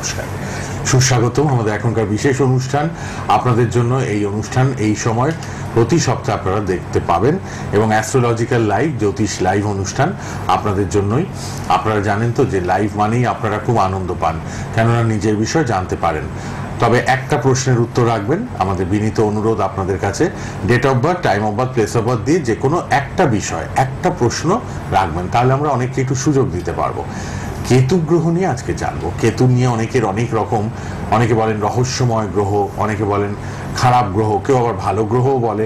নমস্কার, সুস্বাগতম আমাদের এখনকার বিশেষ অনুষ্ঠান। আপনাদের জন্য এই অনুষ্ঠান এই সময় প্রতি সপ্তাহে আপনারা দেখতে পাবেন এবং অ্যাস্ট্রোলজিক্যাল লাইভ, জ্যোতিষ লাইভ অনুষ্ঠান আপনাদের জন্যই। আপনারা জানেন তো যে লাইভ মানেই আপনারা খুব আনন্দ পান, কেননা নিজের বিষয় জানতে পারেন। তবে একটা প্রশ্নের উত্তর রাখবেন, আমাদের বিনীত অনুরোধ আপনাদের কাছে। Date of birth, time of birth, place of birth দিয়ে যে কোনো একটা বিষয়, একটা প্রশ্ন রাখবেন, তাহলে আমরা অনেককে একটু সুযোগ দিতে পারবো। কেতু গ্রহ নিয়ে আজকে জানবো। কেতু নিয়ে অনেকের অনেক রকম, অনেকে বলেন রহস্যময় গ্রহ, অনেকে বলেন খারাপ গ্রহ, কেউ আবার ভালো গ্রহও বলে।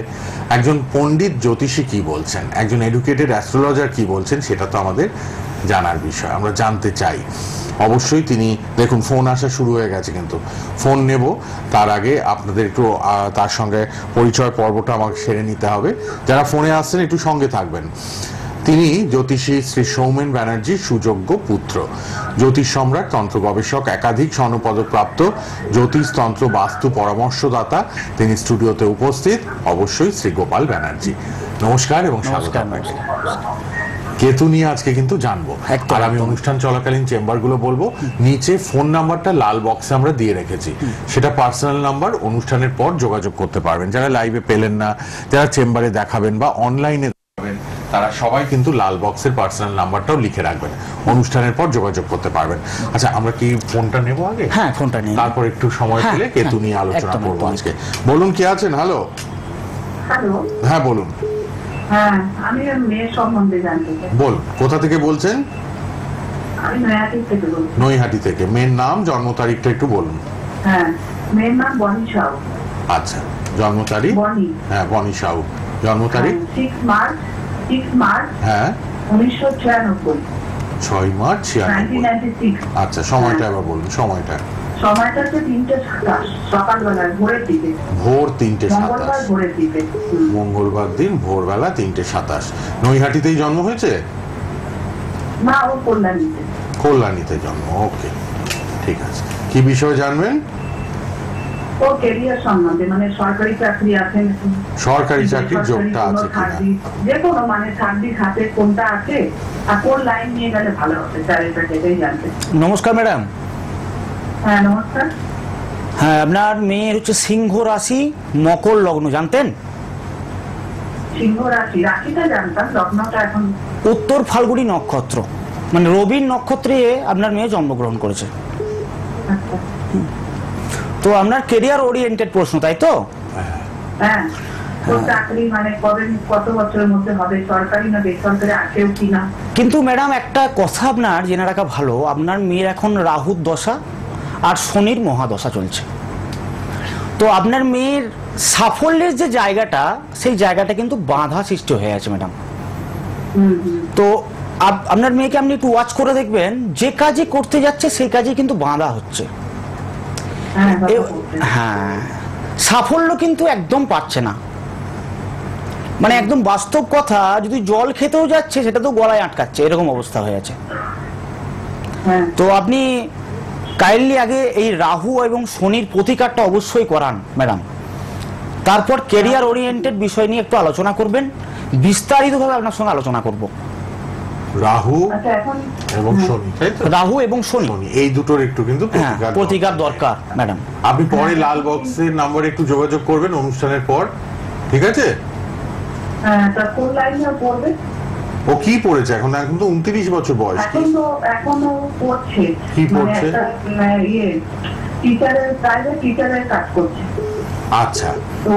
একজন পণ্ডিত জ্যোতিষী কি বলছেন, একজন এডুকেটেড অ্যাস্ট্রোলজার কি বলছেন, সেটা তো আমাদের জানার বিষয়, আমরা জানতে চাই। অবশ্যই তিনি দেখুন ফোন আসা শুরু হয়ে গেছে, কিন্তু ফোন নেব তার আগে আপনাদের একটু তার সঙ্গে পরিচয় পর্বটা আমাকে সেরে নিতে হবে। যারা ফোনে আসছেন একটু সঙ্গে থাকবেন। তিনি জ্যোতিষী শ্রী সৌমেন ব্যানার্জির সুযোগ্য পুত্র, জ্যোতিষ সম্রাট, তন্ত্র গবেষক, একাধিক স্বর্ণপদক প্রাপ্ত, জ্যোতিষ তন্ত্র বাস্তু পরামর্শদাতা। তিনি স্টুডিওতে উপস্থিত, অবশ্যই শ্রী গোপাল ব্যানার্জি। নমস্কার এবং স্বাগত। কেতু নিয়ে আজকে কিন্তু জানবো, আর আমি অনুষ্ঠান চলাকালীন চেম্বারগুলো বলবো। নিচে ফোন নাম্বারটা লাল বক্সে আমরা দিয়ে রেখেছি, সেটা পার্সোনাল নাম্বার। অনুষ্ঠানের পর যোগাযোগ করতে পারবেন। যারা লাইভে পেলেন না, যারা চেম্বারে দেখাবেন বা অনলাইনে দেখাবেন, তারা সবাই কিন্তু লাল বক্সের পার্সোনাল নাম্বারটাও লিখে রাখবেন, অনুষ্ঠানের পর যোগাযোগ করতে পারবেন। আচ্ছা, আমরা কি ফোনটা নেব আগে? হ্যাঁ, ফোনটা নিয়ে তারপর একটু সময় পেলে কেতু নিয়ে আলোচনা করবো আজকে। বলুন, কি আছেন? হ্যালো। হ্যাঁ বলুন। হ্যাঁ, আমি মেয়ের সম্বন্ধে জানতে চাই। বলুন, কোথা থেকে বলছেন? আমি নৈহাটি থেকে বলছি। নৈহাটি থেকে। মেয়ের নাম, জন্ম তারিখটা একটু বলুন। হ্যাঁ, মেয়ের নাম বনি সাউ। আচ্ছা, জন্ম তারিখ? বনি। হ্যাঁ, বনি সাউ। জন্ম তারিখ? 6 মার্চ হ্যাঁ 1996। 6 মার্চ 1996। আচ্ছা, সময়টা এবার বলুন। সময়টা হচ্ছে 3:27 সকালবেলায়, ভোরের দিকে। ভোর 3:27, মঙ্গলবার ভোরের দিকে। মঙ্গলবার দিন ভোরবেলা 3:27। নৈহাটিতেই জন্ম হয়েছে? না, ও কল্যাণীতে। কল্যাণীতে জন্ম। ওকে, ঠিক আছে। কি বিষয় জানবেন? ও ক্যারিয়ার সম্বন্ধে, মানে সরকারি চাকরি আছে, সরকারি চাকরির যোগটা আছে কিনা, যে কোনো মানে সার্ভিস হাতে কোনটা আছে, আর কোন লাইন নিয়ে গেলে ভালো হবে, স্যার এটা সেটাই জানতে। নমস্কার ম্যাডাম। হ্যাঁ নমস্কার। হ্যাঁ, আপনার মেয়ের হচ্ছে সিংহ রাশি, মকর লগ্ন, জানতেন? সিংহ রাশি, রাশিটা জানতাম, লগ্নটা এখন। উত্তর ফাল্গুনী নক্ষত্র, মানে রবির নক্ষত্রে আপনার মেয়ে জন্মগ্রহণ করেছে। আচ্ছা। তো আপনার কেরিয়ার ওরিয়েন্টেড প্রশ্ন, তাই তো? হ্যাঁ, চাকরি মানে কত বছরের মধ্যে হবে, সরকারি না বেসরকারি আছেও কিনা? কিন্তু ম্যাডাম একটা কথা আপনার জেনে রাখা ভালো, আপনার মেয়ের এখন রাহুর দশা আর শনির মহাদশা চলছে। তো আপনার মেয়ের সাফল্যের যে জায়গাটা, সেই জায়গাটা কিন্তু বাধা সৃষ্টি হয়ে আছে ম্যাডাম। তো আপনার মেয়েকে আপনি একটু ওয়াচ করে দেখবেন, যে কাজে করতে যাচ্ছে সেই কাজে কিন্তু বাধা হচ্ছে। হ্যাঁ, সাফল্য কিন্তু একদম পাচ্ছে না, মানে একদম বাস্তব কথা, যদি জল খেতেও যাচ্ছে সেটা তো গলায় আটকাচ্ছে, এরকম অবস্থা হয়ে আছে। তো আপনি কাইন্ডলি আগে এই রাহু এবং শনির প্রতিকারটা অবশ্যই করান ম্যাডাম, তারপর ক্যারিয়ার ওরিয়েন্টেড বিষয় নিয়ে একটু আলোচনা করবেন, বিস্তারিতভাবে আপনার সঙ্গে আলোচনা করব। রাহু এবং শনি, তাই তো? রাহু এবং শনি, এই দুটোর একটু কিন্তু প্রতিকার দরকার ম্যাডাম। আপনি পরে লাল বক্সের নাম্বারে একটু যোগাযোগ করবেন অনুষ্ঠানের পর, ঠিক আছে? কোন লাইনে পড়বে? ও কি পড়েছে এখন? এখন তো 29 বছর বয়স। এখনো পড়ছে। কি পড়ছে? প্রাইভেট টিচারের কাজ করছে। আচ্ছা,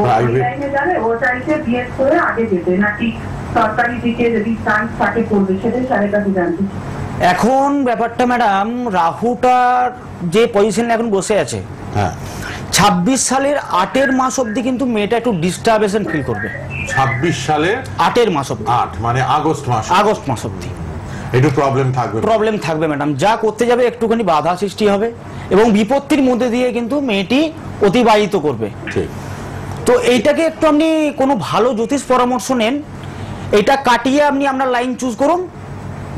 প্রাইভেট লাইনে যাবে, ও চাইছে বিএড করে আগে যেতে, নাকি সরকারি দিকে যদি চান্স থাকে করবে, সেটাই স্যারের কাছে জানতে। এখন ব্যাপারটা ম্যাডাম, রাহুটার যে পজিশনে এখন বসে আছে, 26 সালের 8 মাস অবধি কিন্তু মেয়েটা একটু ডিস্টারবেশন ফিল করবে। 26 সালের 8 মাস অবধি, 8 মানে আগস্ট মাস অবধি একটু প্রবলেম থাকবে ম্যাডাম। যা করতে যাবে একটুখানি বাধা সৃষ্টি হবে এবং বিপত্তির মধ্যে দিয়ে কিন্তু মেয়েটি অতিবাহিত করবে। ঠিক। তো এইটাকে একটু আপনি কোনো ভালো জ্যোতিষ পরামর্শ নেন, এটা কাটিয়ে আপনি আপনার লাইন চুজ করুন,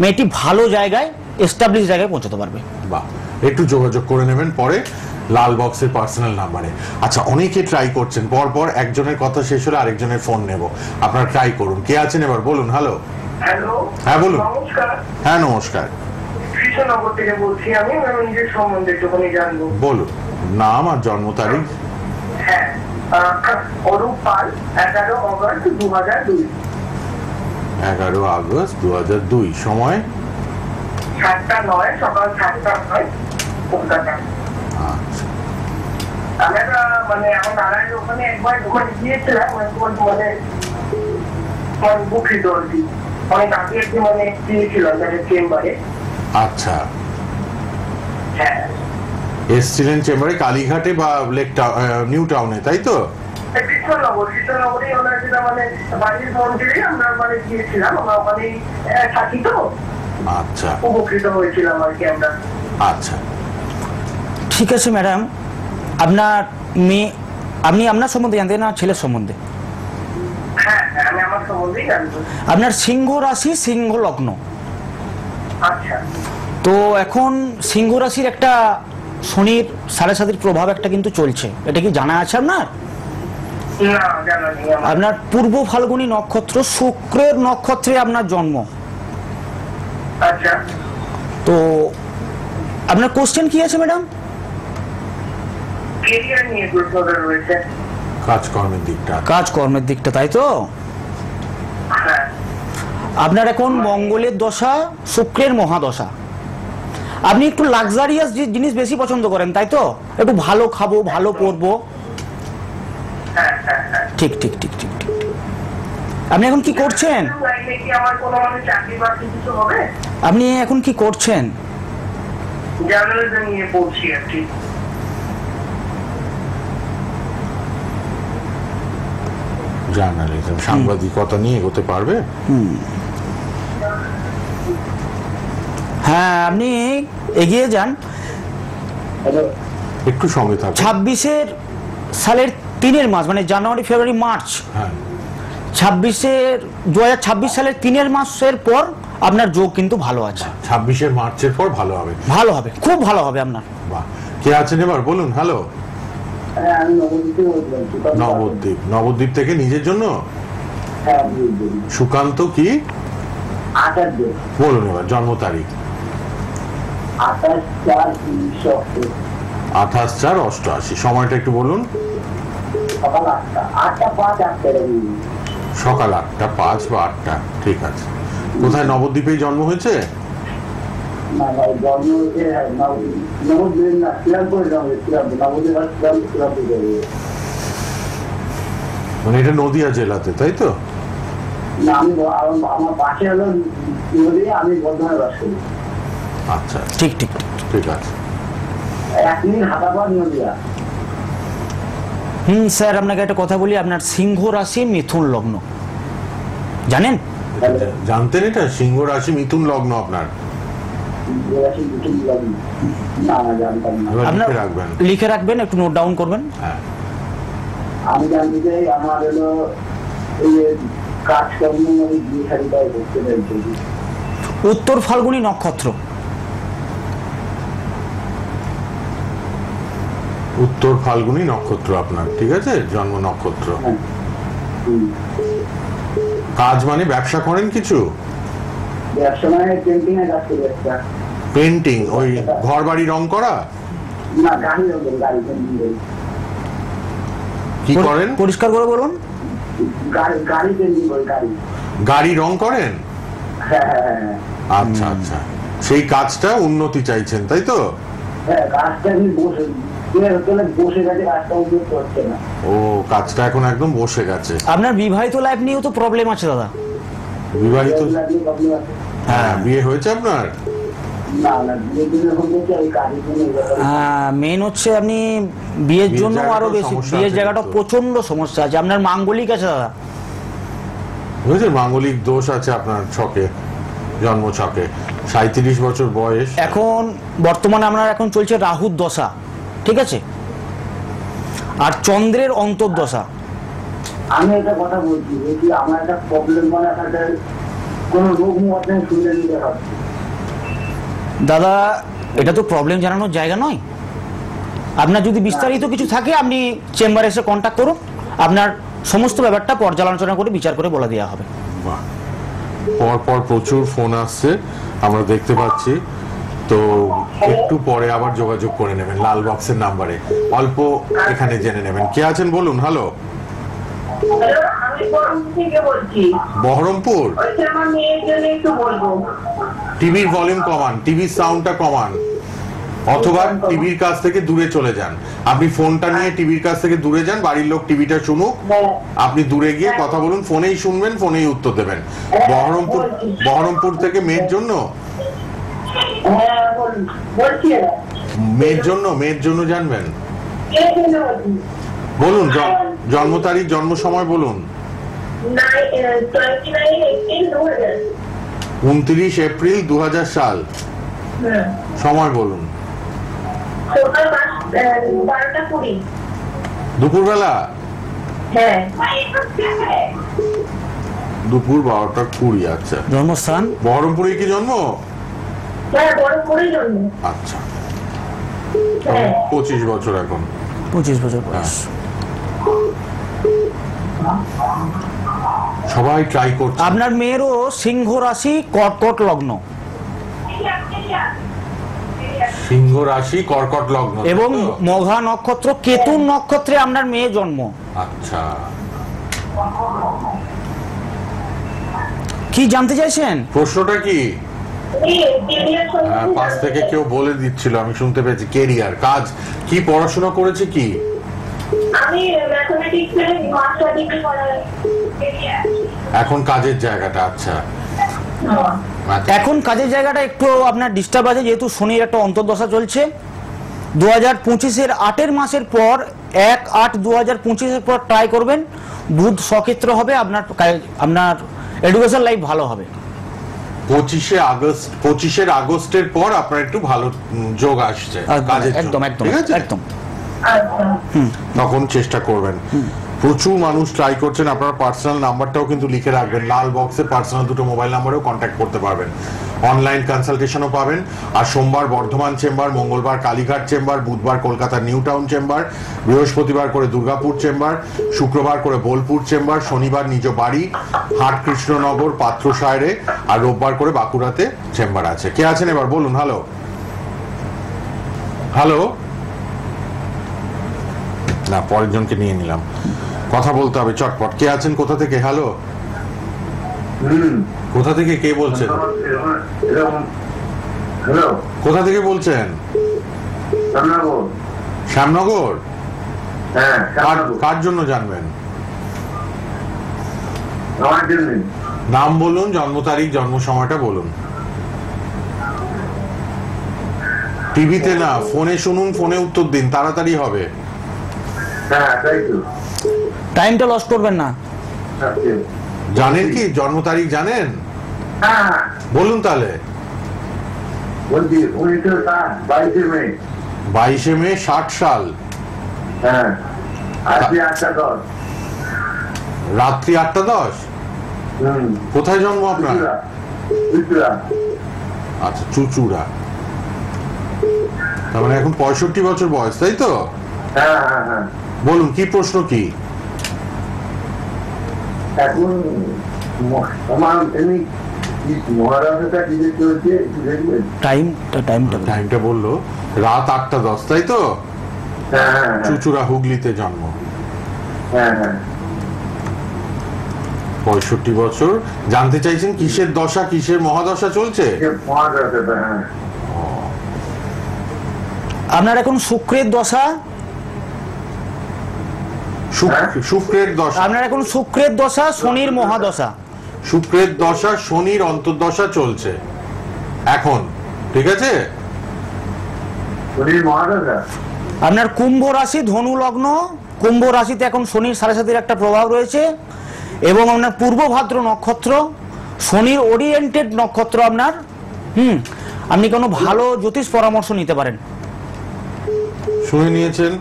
মেয়েটি ভালো জায়গায়, এস্টাবলিশ জায়গায় পৌঁছাতে পারবে। বাহ, একটু যোগাযোগ করে নেবেন পরে লাল বক্সের পার্সোনাল নাম্বারে। আচ্ছা, অনেকে ট্রাই করছেন, পর একজনের কথা শেষ হলে আরেকজনের ফোন নেব, আপনারা ট্রাই করুন। কে আছেন এবার বলুন? হ্যালো। হ্যালো। হ্যাঁ বলুন। নমস্কার। হ্যাঁ নমস্কার। কৃষ্ণনগর থেকে বলছি আমি নিজের সম্বন্ধে একটুখানি জানবো। বলুন নাম আর জন্ম তারিখ। হ্যাঁ, অরূপ পাল, 11 অগস্ট 2002। 11 আগস্ট 2002। সময় 7:09, সকাল 7:09, কলকাতা। আচ্ছা, আমরা মানে আমার নারায়ণের ওখানে একবার ওখানে গিয়েছিলাম, মানে বুকিত আর কি, অনেক আগে একটি মানে গিয়েছিলাম তাদের চেম্বারে। আচ্ছা, হ্যাঁ, এসছিলেন চেম্বারে কালীঘাটে বা নিউ টাউনে, তাই তো? কৃষ্ণনগরে ওনার যেটা মানে বাড়ির মন্দিরে আমরা মানে গিয়েছিলাম, আমরা ওখানে থাকি তো। আচ্ছা, উপকৃত হয়েছিলাম আর কি আমরা। আচ্ছা, ঠিক আছে ম্যাডাম, আপনার মেয়ে, আপনি আপনার সম্বন্ধে জানতেন না ছেলের সম্বন্ধে? হ্যাঁ হ্যাঁ, আমি আমার সম্বন্ধেই জানবো। আপনার সিংহ রাশি, সিংহ লগ্ন। আচ্ছা, তো এখন সিংহ রাশির একটা শনির 7.5 প্রভাব একটা কিন্তু চলছে, এটা কি জানা আছে আপনার? না জানা নেই আমার। আপনার পূর্ব ফাল্গুনী নক্ষত্র, শুক্রের নক্ষত্রে আপনার জন্ম। আচ্ছা, তো আপনার কোশ্চেন কি আছে ম্যাডাম? কেরিয়ার নিয়ে প্রশ্নটা রয়েছে। কাজকর্মের দিকটা। কাজকর্মের দিকটা, তাই তো? হ্যাঁ, আপনার এখন মঙ্গলের দশা, শুক্রের মহাদশা। আপনি একটু লাক্সারিয়াস জিনিস বেশি পছন্দ করেন, তাই তো? একটু ভালো খাবো, ভালো পরবো। হ্যাঁ, হ্যাঁ, হ্যাঁ। ঠিক ঠিক ঠিক ঠিক ঠিক। আপনি এখন কি করছেন? লাইনে কি আমার কোনো মানে চাকরি বাকরি কিছু হবে? আপনি এখন কি করছেন? জার্নালিজম নিয়ে পড়ছি আর কি। জার্নালিজম, সাংবাদিকতা নিয়ে এগোতে পারবে? হ্যাঁ, আপনি এগিয়ে যান। একটু সঙ্গে থাকুন। 26 সালের 3 মাস, মানে জানুয়ারি, ফেব্রুয়ারি, মার্চ, হ্যাঁ, 2026 সালের 3 মাসের পর আপনার যোগ কিন্তু ভালো আছে। 26 মার্চের পর ভালো হবে। ভালো হবে, খুব ভালো হবে আপনার। বাহ, কে আছেন এবার বলুন? হ্যালো, হ্যাঁ, আমি নবদ্বীপে বলছিলাম। নবদ্বীপ। নবদ্বীপ থেকে নিজের জন্য? হ্যাঁ, সুকান্ত কি 28 বলুন এবার জন্ম তারিখ। 28/4/1988, 28/4/88। সময়টা একটু বলুন। সকাল 8:05 সকাল 8টা 5 বা 8টা, ঠিক আছে। কোথায়? নবদ্বীপেই জন্ম হয়েছে? না না, জন্ম হয়েছে নবদ্বীপ না, শ্রীরামপুরে জন্ম হয়েছে। নবদ্বীপ আর শ্রীরামপুর যাবে। মানে এটা নদিয়া জেলাতে, তাই তো? না, আমার পাশে হলো নদী, আমি বর্ধমানে বাস করি। আচ্ছা, ঠিক ঠিক ঠিক। ঠিক আছে। 1 মিনিট হাঁটাবার নদিয়া। স্যার, আপনাকে একটা কথা বলি, আপনার সিংহ রাশি, মিথুন লগ্ন, জানেন? জানতেন এটা? সিংহ রাশি, মিথুন লগ্ন আপনার। না না, জানতাম না। এবার আপনার লিখে রাখবেন। লিখে রাখবেন, একটু নোট ডাউন করবেন। হ্যাঁ, আমি জানতে চাই আমার হলো এই যে কাজকর্ম মানে বিয়ে শাড়িটাই করতে চাইছি। উত্তর ফাল্গুনী নক্ষত্র। উত্তর ফাল্গুনী নক্ষত্র আপনার, ঠিক আছে, জন্ম নক্ষত্র। হ্যাঁ, হুম। কাজ মানে ব্যবসা করেন কিছু? ব্যবসা মানে পেন্টিং এর কাজ করি একটা। পেন্টিং, ওই ঘর বাড়ি রং করা? না, গাড়ি রঙের, গাড়ি পেন্টিং করি। কি করেন? পরিষ্কার করে বলুন। গাড়ি পেন্টিং করি, গাড়ি। গাড়ি রং করেন? হ্যাঁ হ্যাঁ হ্যাঁ। আচ্ছা আচ্ছা, সেই কাজটা উন্নতি চাইছেন, তাই তো? হ্যাঁ, কাজটা আমি বসে বসে গেছে, কাজটা উন্নত হচ্ছে না। ও, কাজটা এখন একদম বসে গেছে। আপনার বিবাহিত লাইফ নিয়েও তো প্রবলেম আছে দাদা। বিবাহিত? প্রবলেম আছে। হ্যাঁ, বিয়ে হয়েছে আপনার? না না, বিয়ের জন্য এখন বলছে ওই কাজের জন্য এই ব্যাপারে। মেন হচ্ছে আপনি বিয়ের জন্য আরো বেশি, সমস্যা বিয়ের আছে জায়গাটা কিন্তু। প্রচন্ড সমস্যা আছে। আপনার মাঙ্গলিক আছে দাদা? বুঝলেন, মাঙ্গলিক দোষ আছে আপনার ছকে, জন্ম ছকে। 37 বছর বয়স। এখন বর্তমানে আপনার এখন চলছে রাহুর দশা, ঠিক আছে, আর চন্দ্রের অন্তর্দশা। আমি একটা কথা বলছি, দেখি আমার একটা প্রবলেম মানে একটা কোনো রোগ মুখে শুনে নিতে হবে। দাদা, এটা তো প্রবলেম জানানোর জায়গা নয়। আপনার যদি বিস্তারিত কিছু থাকে আপনি চেম্বারে এসে কন্ট্যাক্ট করুন, আপনার সমস্ত ব্যাপারটা পর্যালোচনা করে বিচার করে বলে দেওয়া হবে। বাহ। পর পর প্রচুর ফোন আসছে, আমরা দেখতে পাচ্ছি। তো একটু পরে আবার যোগাযোগ করে নেবেন লাল বক্সের নাম্বারে, অল্প এখানে জেনে নেবেন। কে আছেন বলুন? হ্যালো, আমি বহরমপুর থেকে বলছি। বহরমপুর? ওইটা আমার মেয়ের জন্য একটু বলবো। টিভির ভলিউম কমান, টিভির সাউন্ডটা কমান, অথবা টিভির কাছ থেকে দূরে চলে যান। আপনি ফোনটা নিয়ে টিভির কাছ থেকে দূরে যান, বাড়ির লোক টিভিটা শুনুক, আপনি দূরে গিয়ে কথা বলুন, ফোনেই শুনবেন, ফোনেই উত্তর দেবেন। বহরমপুর থেকে মেয়ের জন্য, মেয়ের জন্য জানবেন? বলুন জন্ম তারিখ, জন্ম সময় বলুন। 29 এপ্রিল 2000 সাল। সময় বলুন। দুপুরবেলা? দুপুর 12:20। আচ্ছা, জন্মস্থান বহরমপুরে কি জন্ম? আচ্ছা, 25 বছর এখন। 25 বছর বয়স। সবাই ট্রাই করছে। আপনার মেয়েরও সিংহ রাশি, কর্কট লগ্ন, সিংহ রাশি, কর্কট লগ্ন এবং মঘা নক্ষত্র, কেতু নক্ষত্রে আপনার মেয়ে জন্ম। আচ্ছা, কি জানতে চাইছেন? প্রশ্নটা কি? পাশ থেকে কেউ বলে দিচ্ছিল, আমি শুনতে পেয়েছি। কেরিয়ার, কাজ, কি পড়াশোনা করেছে কি? আমি ম্যাথমেটিক্সে মাস্টার ডিগ্রি করাই। এখন কাজের জায়গাটা, আচ্ছা, এখন কাজের জায়গাটা একটু আপনার ডিস্টার্ব আছে, যেহেতু শনির একটা অন্তর্দশা চলছে। 2025-এর 8 মাসের পর, 1/8/2025-এর পর ট্রাই করবেন, বুধ সক্ষেত্র হবে, আপনার এডুকেশন লাইফ ভালো হবে। 25 আগস্টের পর আপনার একটু ভালো যোগ আসছে কাজের জন্য। একদম একদম একদম। তখন চেষ্টা করবেন। প্রচুর মানুষ ট্রাই করছেন। আপনার পার্সোনাল নাম্বারটাও কিন্তু লিখে রাখবেন, লাল বক্সে পার্সোনাল দুটো মোবাইল নাম্বারেও কন্ট্যাক্ট করতে পারবেন। অনলাইন কনসালটেশনও পাবেন। আর সোমবার বর্ধমান চেম্বার, মঙ্গলবার কালীঘাট চেম্বার, বুধবার কলকাতার নিউ টাউন চেম্বার, বৃহস্পতিবার করে দুর্গাপুর চেম্বার, শুক্রবার করে বোলপুর চেম্বার, শনিবার নিজ বাড়ি হাট কৃষ্ণনগর পাত্রসায়রে, আর রোববার করে বাঁকুড়াতে চেম্বার আছে। কে আছেন এবার বলুন? হ্যালো, হ্যালো, না, পরের জনকে নিয়ে নিলাম, কথা বলতে হবে চটপট। কে আছেন, কোথা থেকে? হ্যালো, কোথা থেকে কে বলছেন? কোথা থেকে বলছেন? শ্যামনগর। কার জন্য জানবেন? নাম বলুন, জন্ম তারিখ, জন্ম সময়টা বলুন। টিভিতে না, ফোনে শুনুন, ফোনে উত্তর দিন, তাড়াতাড়ি হবে। টাইমটা লস করবেন না। জানেন কি জন্ম তারিখ জানেন? বলুন তাহলে। 22 মে 60 সাল। রাত্রি 8:10। কোথায় জন্ম আপনার? আচ্ছা, চুচুড়া। তার মানে এখন 65 বছর বয়স, তাই তো? বলুন, কি প্রশ্ন? কি এখন টাইমটা বললো? রাত 8:10, তাই তো? চুচুড়া, হুগলিতে জন্ম। 65 বছর। জানতে চাইছেন কিসের দশা, কিসের মহাদশা চলছে? আপনার এখন শুক্রের দশা। শুক্রের দশা? আপনার এখন শুক্রের দশা, শনির মহাদশা। শুক্রের দশা, শনির অন্তর্দশা চলছে এখন, ঠিক আছে? আপনার কুম্ভ রাশি, ধনু লগ্ন। কুম্ভ রাশিতে এখন শনির 7.5 একটা প্রভাব রয়েছে, এবং আপনার পূর্ব ভাদ্র নক্ষত্র, শনির ওরিয়েন্টেড নক্ষত্র আপনার। আপনি কোনো ভালো জ্যোতিষ পরামর্শ নিতে পারেন। শুনে নিয়েছেন।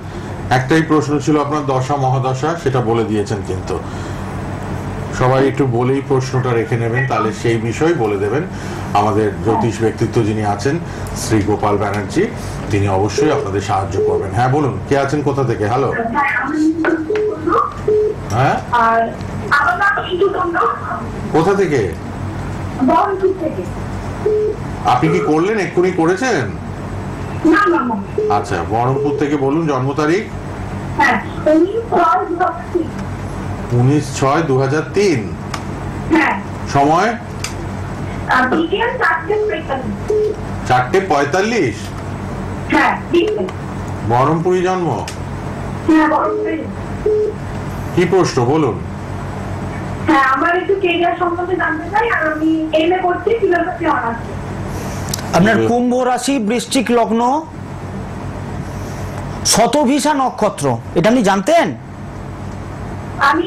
একটাই প্রশ্ন ছিল আপনার দশা মহাদশা, সেটা বলে দিয়েছেন, কিন্তু সবাই একটু বলেই প্রশ্নটা রেখে নেবেন, তাহলে সেই বিষয় বলে দেবেন আমাদের জ্যোতিষ ব্যক্তিত্ব যিনি আছেন, শ্রী গোপাল ব্যানার্জি, তিনি অবশ্যই আপনাদের সাহায্য করবেন। হ্যাঁ বলুন, কে আছেন, কোথা থেকে? হ্যালো, হ্যাঁ, কোথা থেকে? আপনি কি করলেন, এক্ষুনি করেছেন? না না না। আচ্ছা, বহরমপুর থেকে বলুন জন্ম তারিখ। হ্যাঁ 19/6/2003। হ্যাঁ সময় বিকেল 4:45। 4:45। হ্যাঁ বিকেল। বহরমপুরি জন্ম। হ্যাঁ বলুন। কি প্রশ্ন বলুন? হ্যাঁ আমার একটু কেরিয়ার সম্বন্ধে জানতে চাই, আর আমি এমএ করছি, ফিলোসফি অনার্স। আপনার কুম্ভ রাশি, বৃশ্চিক লগ্ন, শতভিষা নক্ষত্র, এটা আপনি জানতেন? আমি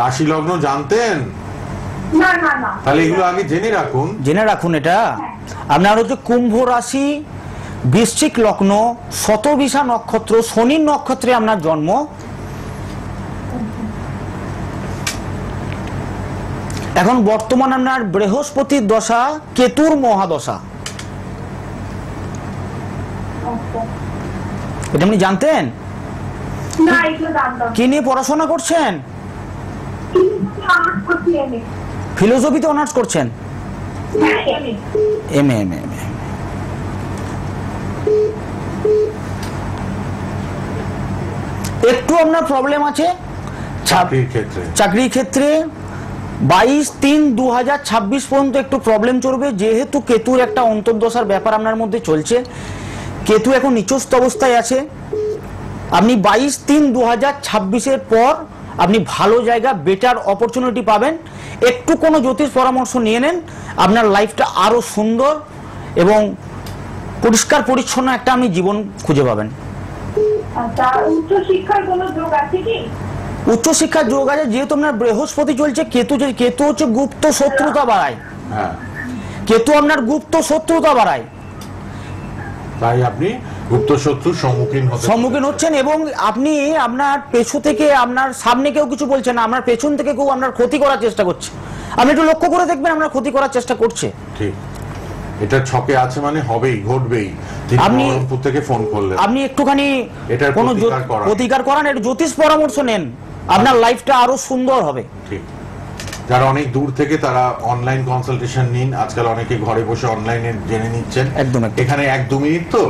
রাশি লগ্ন জানতেন? না না না। তাহলে এগুলো আগে জেনে রাখুন। জেনে রাখুন। এটা আপনার হচ্ছে কুম্ভ রাশি, বৃশ্চিক লগ্ন, শতভিষা নক্ষত্র, শনির নক্ষত্রে আপনার জন্ম। এখন বর্তমান আপনার বৃহস্পতির দশা, কেতুর মহাদশা, এটা আপনি জানতেন? না এগুলো জানতাম। কি নিয়ে পড়াশোনা করছেন? অনার্স করছি এমএ। ফিলোসফিতে অনার্স করছেন? হ্যাঁ এমএ। MA MA MA. একটু আপনার প্রবলেম আছে চাকরির ক্ষেত্রে। চাকরির ক্ষেত্রে 22/3/2026 পর্যন্ত একটু প্রবলেম চলবে, যেহেতু কেতুর একটা অন্তর্দশার ব্যাপার আপনার মধ্যে চলছে। কেতু এখন নিচস্থ অবস্থায় আছে। আপনি 22/3/2026 পর আপনি ভালো জায়গা, বেটার অপরচুনিটি পাবেন। একটু কোনো জ্যোতিষ পরামর্শ নিয়ে নেন, আপনার লাইফটা আরো সুন্দর এবং পরিষ্কার পরিচ্ছন্ন একটা আপনি জীবন খুঁজে পাবেন। আচ্ছা উচ্চ শিক্ষার কোনো যোগ আছে কি? উচ্চশিক্ষার যোগ আছে, যেহেতু আপনার বৃহস্পতি চলছে, কেতু হচ্ছে গুপ্ত শত্রুতা বাড়ায়। হ্যাঁ, কেতু আপনার গুপ্ত শত্রুতা বাড়ায়, তাই আপনি গুপ্ত শত্রুর সম্মুখীন হচ্ছেন। এবং আপনি আপনার পেছু থেকে, আপনার সামনে কেউ কিছু বলছে না, আপনার পেছন থেকে কেউ আপনার ক্ষতি করার চেষ্টা করছে। আপনি একটু লক্ষ্য করে দেখবেন, আপনার ক্ষতি করার চেষ্টা করছে। ঠিক, এটা ছকে আছে মানে হবেই, ঘটবেই। আপনি বহরমপুর থেকে ফোন করলেন, আপনি একটুখানি এটার কোনো প্রতিকার করান, একটু জ্যোতিষ পরামর্শ নেন, আপনার লাইফটা আরো সুন্দর হবে। ঠিক, যারা অনেক দূর থেকে তারা অনলাইন কনসালটেশন নিন। আজকাল অনেকে ঘরে বসে অনলাইনে জেনে নিচ্ছেন। একদম। এখানে 1-2 মিনিট তো,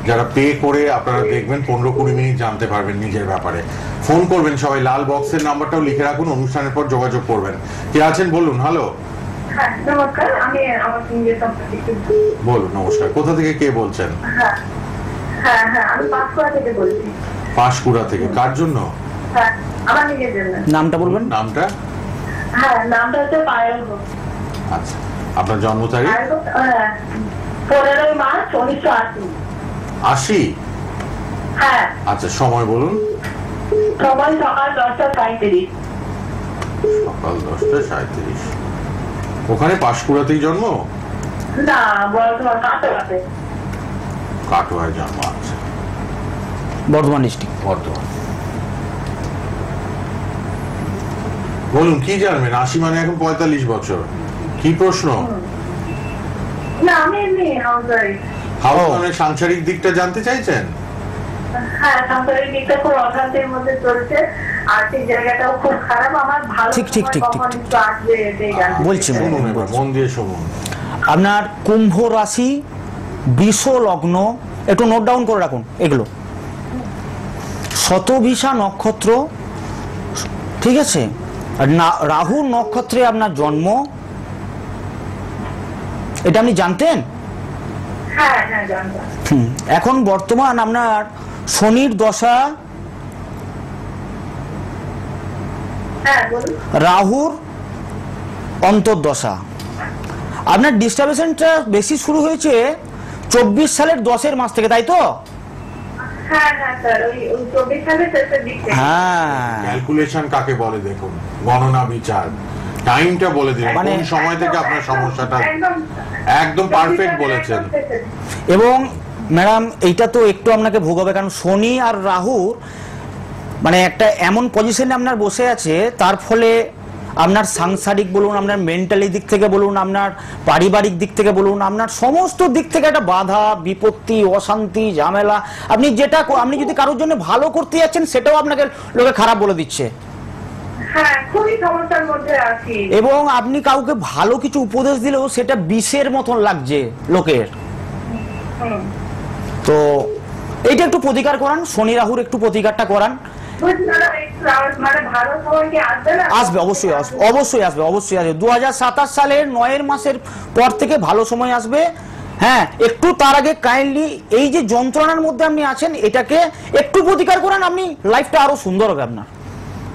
যারা পে করে আপনারা দেখবেন 15-20 মিনিট জানতে পারবেন নিজের ব্যাপারে। ফোন করবেন সবাই, লাল বক্সের নাম্বারটাও লিখে রাখুন, অনুষ্ঠানের পর যোগাযোগ করবেন। কে আছেন বলুন? হ্যালো। হ্যাঁ নমস্কার, আমি আমার নিজের সম্পর্কে একটু বলুন। নমস্কার, কোথা থেকে কে বলছেন? হ্যাঁ হ্যাঁ হ্যাঁ আমি পাঁশকুড়া থেকে বলছি। পাঁশকুড়া থেকে, কার জন্য? হ্যাঁ আমার নিজের জন্য। নামটা বলবেন? নামটা? হ্যাঁ নামটা হচ্ছে পায়েল ঘোষ। আচ্ছা, আপনার জন্ম তারিখ? 15 মার্চ 1980। 80? হ্যাঁ। আচ্ছা, সময় বলুন। সময় সকাল 10:37। সকাল 10:37। ওখানে পাঁশকুড়াতেই জন্ম? না বর্ধমান কাটোয়াতে। কাটোয়ায় জন্ম। আছে বর্ধমান ডিস্ট্রিক্ট। বর্ধমান। বলুন কি জানবেন? 80 মানে এখন 45 বছর। কি প্রশ্ন? না আমি এমনি হাউস মানে সাংসারিক দিকটা জানতে চাইছেন? হ্যাঁ সাংসারিক দিকটা খুব অশান্তির মধ্যে চলছে, আর্থিক জায়গাটাও খুব খারাপ। আমার ভালো ঠিক। কখন একটু আসবে এটাই জানতে বলছি, চাই। শুনুন এবার, মন দিয়ে শুনুন। আপনার কুম্ভ রাশি, বৃষ লগ্ন, একটু নোট ডাউন করে রাখুন এগুলো। শতভিষা নক্ষত্র, ঠিক আছে? আর রাহু নক্ষত্রে আপনার জন্ম, এটা আপনি জানতেন? হ্যাঁ হ্যাঁ জানতাম। এখন বর্তমান আপনার শনির দশা, হ্যাঁ বলুন। রাহুর অন্তর্দশা। আপনার ডিস্টারবেশনটা বেশি শুরু হয়েছে 24 সালের 10 মাস থেকে, তাই তো? হ্যাঁ হ্যাঁ স্যার, ওই 24 সালের শেষের দিক থেকে। হ্যাঁ, ক্যালকুলেশন কাকে বলে দেখুন, গণনা বিচার। টাইমটা বলে দিন, মানে কোন সময় থেকে আপনার সমস্যাটা। একদম পারফেক্ট বলেছেন। এবং ম্যাডাম এইটা তো একটু আপনাকে ভোগাবে, কারণ শনি আর রাহু মানে একটা এমন পজিশনে আপনার বসে আছে, তার ফলে আপনার সাংসারিক বলুন, আপনার মেন্টালি দিক থেকে বলুন, আপনার পারিবারিক দিক থেকে বলুন, আপনার সমস্ত দিক থেকে একটা বাধা, বিপত্তি, অশান্তি, ঝামেলা। আপনি যদি কারোর জন্য ভালো করতে যাচ্ছেন, সেটাও আপনাকে লোকে খারাপ বলে দিচ্ছে। হ্যাঁ, খুবই সমস্যার মধ্যে আছি। এবং আপনি কাউকে ভালো কিছু উপদেশ দিলেও সেটা বিষের মতন লাগছে লোকের। হুম। তো এইটা একটু প্রতিকার করান, শনি রাহুর একটু প্রতিকারটা করান। বলছি দাদা, মানে ভালো সময় কি আসবে না? আসবে, অবশ্যই আসবে, অবশ্যই আসবে, অবশ্যই আসবে। 2027 সালের 9 মাসের পর থেকে ভালো সময় আসবে। হ্যাঁ, একটু তার আগে কাইন্ডলি এই যে যন্ত্রণার মধ্যে আপনি আছেন এটাকে একটু প্রতিকার করান, আপনি লাইফটা আরো সুন্দর হবে। আপনার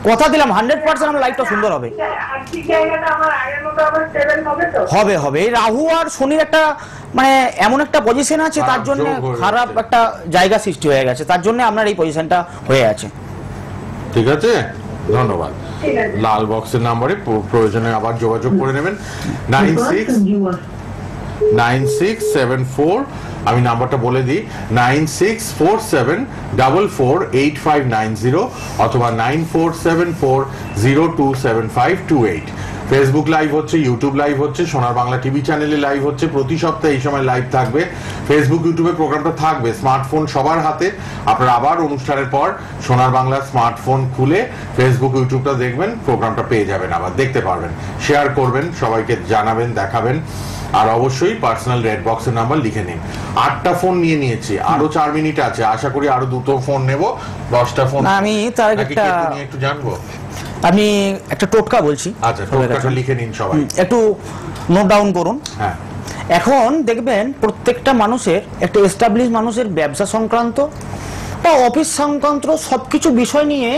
কথা দিলাম 100% আমার লাইফটা সুন্দর হবে। আর্থিক জায়গাটা আমার আগের মতো আবার স্টেবল হবে তো? হবে হবে। এই রাহু আর শনির একটা মানে এমন একটা পজিশন আছে, তার জন্য খারাপ একটা জায়গা সৃষ্টি হয়ে গেছে, তার জন্য আপনার এই পজিশনটা হয়ে আছে। ঠিক আছে, ধন্যবাদ। ঠিক আছে। লাল বক্সের নাম্বারে প্রয়োজনে আবার যোগাযোগ করে নেবেন। 9674, আমি নাম্বারটা বলে দিই, 9647448590 অথবা 9474027528। ফেসবুক লাইভ হচ্ছে, ইউটিউব লাইভ হচ্ছে, সোনার বাংলা টিভি চ্যানেলে লাইভ হচ্ছে, প্রতি সপ্তাহে এই সময় লাইভ থাকবে। ফেসবুক ইউটিউবে প্রোগ্রামটা থাকবে, স্মার্টফোন সবার হাতে। আপনারা আবার অনুষ্ঠানের পর সোনার বাংলা স্মার্টফোন খুলে ফেসবুক ইউটিউবটা দেখবেন, প্রোগ্রামটা পেয়ে যাবেন, আবার দেখতে পারবেন, শেয়ার করবেন, সবাইকে জানাবেন, দেখাবেন। আর অবশ্যই পার্সোনাল রেড বক্সের নাম্বার লিখে নিন। 8টা ফোন নিয়ে নিয়েছি, আরো 4 মিনিট আছে, আশা করি আরো 2টো ফোন নেব, 10টা ফোন। আমি তার একটু জানবো, আমি একটা টোটকা বলছি। আচ্ছা, টোটকাটা লিখে নিন সবাই, একটু নোট ডাউন করুন। হ্যাঁ। এখন দেখবেন প্রত্যেকটা মানুষের, একটা এস্টাবলিশ মানুষের ব্যবসা সংক্রান্ত বা অফিস সংক্রান্ত সবকিছু বিষয় নিয়ে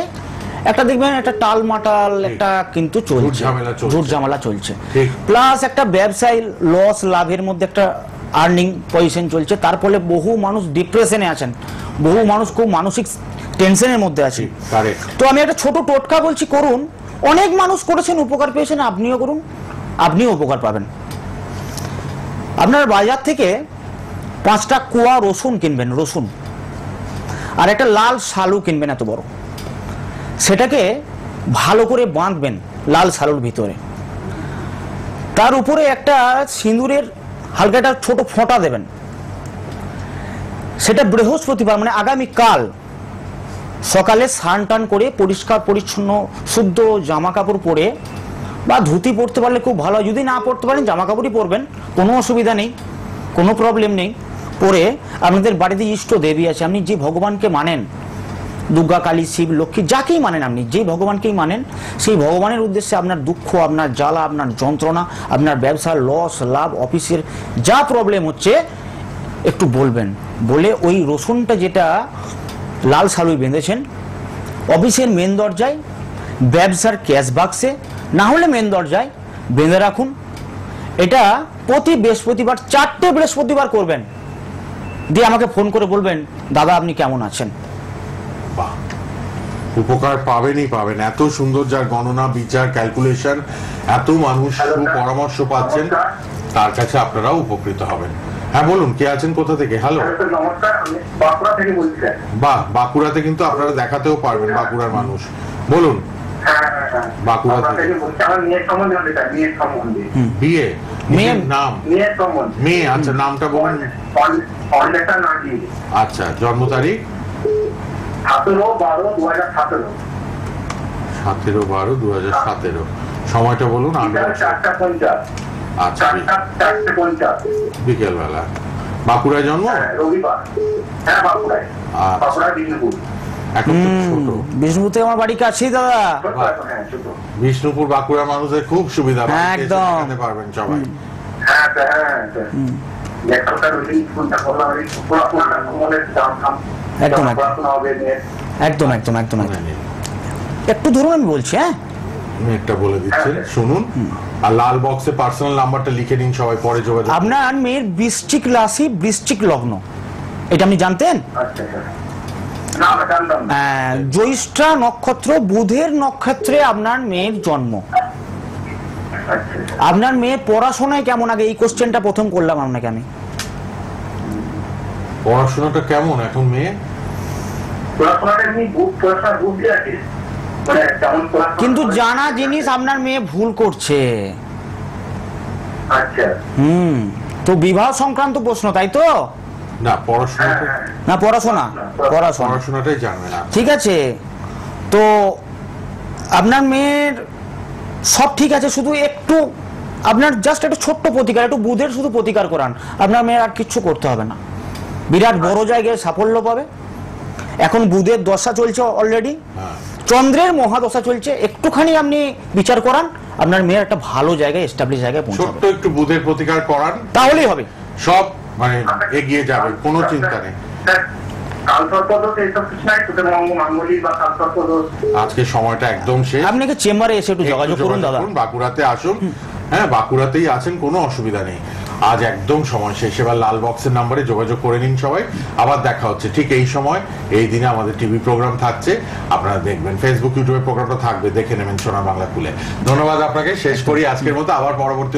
একটা দেখবেন একটা টালমাটাল একটা কিন্তু চলছে, ঝুট ঝামেলা চলছে। প্লাস একটা ব্যবসায় লস লাভের মধ্যে একটা আর্নিং পজিশন চলছে, তার ফলে বহু মানুষ ডিপ্রেশনে আছেন, বহু মানুষ খুব মানসিক টেনশনের মধ্যে আছে। তো আমি একটা ছোট টোটকা বলছি, করুন। অনেক মানুষ করেছেন, উপকার পেয়েছেন, আপনিও করুন, আপনিও উপকার পাবেন। আপনার বাজার থেকে 5টা কোয়া রসুন কিনবেন, রসুন, আর একটা লাল শালু কিনবেন এত বড়, সেটাকে ভালো করে বাঁধবেন লাল শালুর ভিতরে, তার উপরে একটা সিঁদুরের হালকা একটা ছোট ফোঁটা দেবেন। সেটা বৃহস্পতিবার মানে আগামীকাল সকালে স্নান টান করে পরিষ্কার পরিচ্ছন্ন শুদ্ধ জামা কাপড় পরে বা ধুতি পরতে পারলে খুব ভালো, যদি না পরতে পারেন জামা কাপড়ই পরবেন, কোনো অসুবিধা নেই, কোনো প্রবলেম নেই। পরে আপনাদের বাড়িতে ইষ্ট দেবী আছে, আপনি যে ভগবানকে মানেন, দুর্গা, কালী, শিব, লক্ষ্মী, যাকেই মানেন, আপনি যেই ভগবানকেই মানেন, সেই ভগবানের উদ্দেশ্যে আপনার দুঃখ, আপনার জ্বালা, আপনার যন্ত্রণা, আপনার ব্যবসার লস লাভ, অফিসের যা প্রবলেম হচ্ছে একটু বলবেন। বলে ওই রসুনটা যেটা লাল শালুই বেঁধেছেন, অফিসের মেন দরজায়, ব্যবসার ক্যাশ বাক্সে, না হলে মেন দরজায় বেঁধে রাখুন। এটা প্রতি বৃহস্পতিবার, 4টে বৃহস্পতিবার করবেন, দিয়ে আমাকে ফোন করে বলবেন দাদা আপনি কেমন আছেন। উপকার পাবেনই পাবেন, এত সুন্দর যার গণনা বিচার ক্যালকুলেশন, এত মানুষ পরামর্শ পাচ্ছেন, তার কাছে আপনারাও উপকৃত হবেন। হ্যাঁ বলুন, কে আছেন, কোথা থেকে? হ্যালো, নমস্কার, আমি বাঁকুড়া থেকে বলছি। বাহ, বাঁকুড়াতে কিন্তু আপনারা দেখাতেও পারবেন, বাঁকুড়ার মানুষ। বলুন। বাঁকুড়া থেকে বলছি, আমার মেয়ের সম্বন্ধে হতে চাই, মেয়ের সম্বন্ধে। বিয়ে, মেয়ের নাম? মেয়ের সম্বন্ধে। মেয়ে, আচ্ছা, নামটা বলুন। আচ্ছা, জন্ম তারিখ? 17/12/2017। 17/12/2017। সময়টা বলুন। 4:50। আচ্ছা, 4:50 বিকেল বেলা। বাঁকুড়ায় জন্ম? রবিবার। হ্যাঁ, বাঁকুড়ায়। বাঁকুড়া বিষ্ণুপুর। এখন তো ছোট। বিষ্ণুপুর থেকে আমার বাড়ি কাছেই দাদা। বিষ্ণুপুর বাঁকুড়া মানুষের খুব সুবিধা, একদম পারবেন সবাই। হ্যাঁ হ্যাঁ, একদম একদম একদম একদম একটু ধরুন, আমি বলছি। হ্যাঁ, আমি একটা বলে দিচ্ছি, শুনুন। আর লাল বক্সে পার্সোনাল নাম্বারটা লিখে নিন, সবাই পরে যোগাযোগ। আপনার মেয়ের বৃশ্চিক রাশি, বৃশ্চিক লগ্ন, এটা আপনি জানতেন? জ্যৈষ্ঠা নক্ষত্র, বুধের নক্ষত্রে আপনার মেয়ের জন্ম। আপনার মেয়ের পড়াশোনায় কেমন? আগে এই কোশ্চেনটা প্রথম করলাম আপনাকে আমি। পড়াশোনাটা কেমন এখন মেয়ে? কিন্তু জানা জিনিস আপনার মেয়ে ভুল করছে। তো বিবাহ সংক্রান্ত প্রশ্ন, তাই তো? না, পড়াশোনাটা না, পড়াশোনাটাই জানবে না। ঠিক আছে, তো আপনার মেয়ের সব ঠিক আছে, শুধু একটু আপনার জাস্ট একটা ছোট্ট প্রতিকার, একটু বুধের শুধু প্রতিকার করান, আপনার মেয়ের আর কিচ্ছু করতে হবে না, বিরাট বড় জায়গায় সাফল্য পাবে। এখন বুধের দশা চলছে অলরেডি, চন্দ্রের মহাদশা চলছে, একটুখানি আপনি বিচার করান, আপনার মেয়ের একটা ভালো জায়গায় এস্টাবলিশ জায়গায় পৌঁছাবে। ছোট্ট একটু বুধের প্রতিকার করান, তাহলেই হবে, সব মানে এগিয়ে যাবে, কোনো চিন্তা নেই। আজকে সময়টা একদম শেষ। আপনি কি চেম্বারে এসে একটু যোগাযোগ করুন দাদা। বাঁকুড়াতে আসুন, হ্যাঁ বাঁকুড়াতেই আছেন, কোনো অসুবিধা নেই। আজ একদম সময় শেষ, এবার লাল বক্সের নাম্বারে যোগাযোগ করে নিন সবাই। আবার দেখা হচ্ছে ঠিক এই সময়, এই দিনে আমাদের টিভি প্রোগ্রাম থাকছে, আপনারা দেখবেন। ফেসবুক ইউটিউবে প্রোগ্রামটা থাকবে, দেখে নেবেন সোনার বাংলা খুলে। ধন্যবাদ আপনাকে। শেষ করি আজকের মতো, আবার পরবর্তী